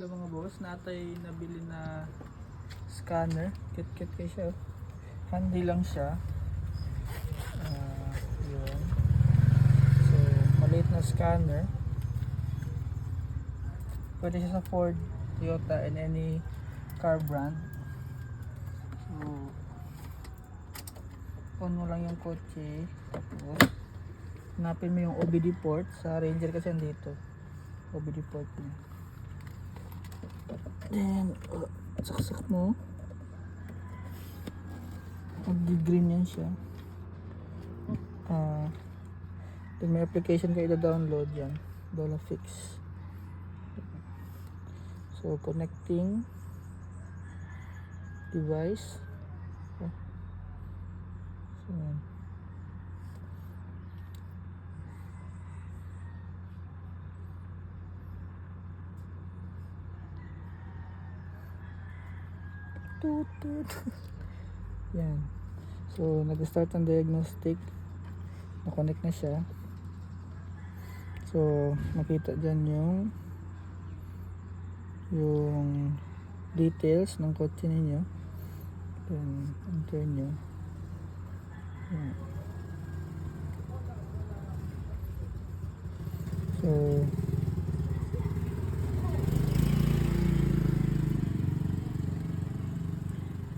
Hello mga boss, natay nabili na scanner. Kit-kit kayo siya. Handy lang siya. Yun. So, maliit na scanner. Pwede siya sa Ford, Toyota, and any car brand. So, on mo lang yung kotse. Tapos, hanapin mo yung OBD port. Sa Ranger kasi andito. OBD port niya. Then, saksak mo. Mag-green yan siya. Then may application kayo download yan. Dolafix. So, connecting device. So, yan. Tut. Yan. So, nag-start ang diagnostic. Na-connect na siya. So, makita dyan yung details ng kotse ninyo. Then, enter nyo. Yan. So,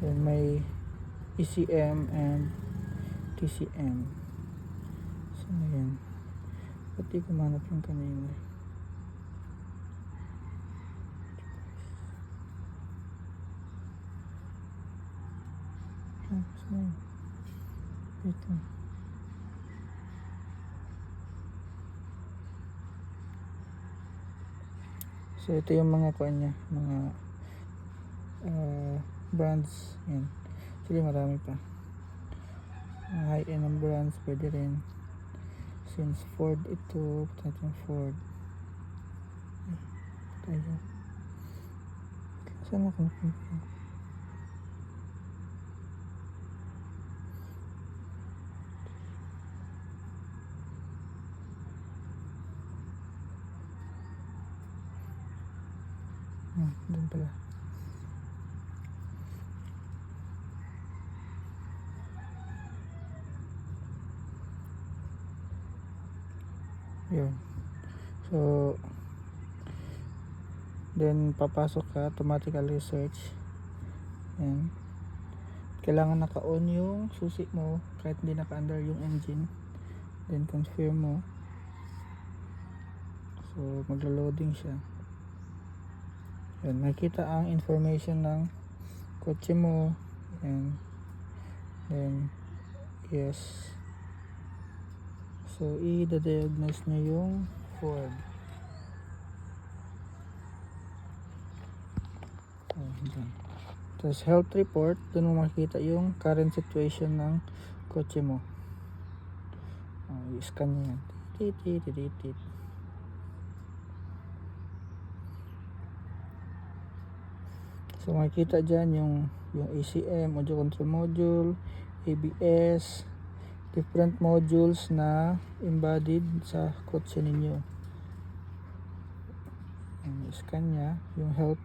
then may ECM and TCM. So, ayan. Pati kumanap yung kanina. So, ito. So, ito yung mga kuha niya. Mga brands. Yan. Actually, marami pa. High-end ng brands. Pwede rin. Since Ford ito. Patay Ford. Tayo. Saan ako napunta? Doon pala. Yun. So, then papasok ka, automatically search. Yan. Kailangan naka-on yung susi mo kahit hindi naka-under yung engine. Then confirm mo. So, maglo-loading siya. Yan, makita ang information ng kotse mo. Yan. Then, yes. So, i-diagnose na yung Ford. Dyan. Tapos, health report. Doon mo makikita yung current situation ng kotse mo. I-scan nyo yan. Tit. So, makikita dyan yung ACM, audio control module, ABS, different modules na embodied sa kotse ninyo. I-scan nya yung health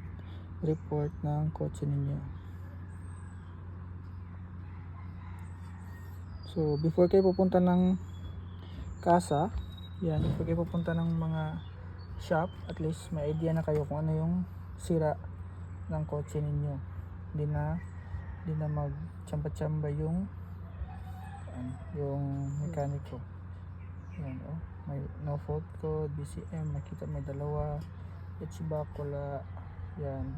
report ng kotse ninyo. So, before kayo pupunta ng kasa, yan, before kayo pupunta ng mga shop, at least may idea na kayo kung ano yung sira ng kotse ninyo. Hindi na mag-tsamba-tsamba yung mekaniko. Yan, may no fault code, BCM, makita may dalawa, HVAC wala. Yan.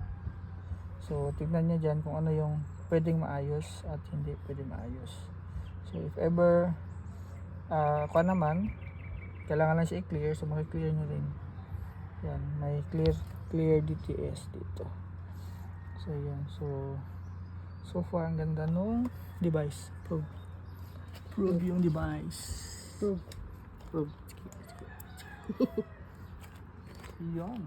So, tignan niya dyan kung ano yung pwedeng maayos at hindi pwedeng maayos. So, if ever kung naman kailangan lang siya i-clear, so makiklear nyo rin. Yan, may clear DTS dito. So, yan. So far, ang ganda nung device. Prove yung device. Prove. Yan.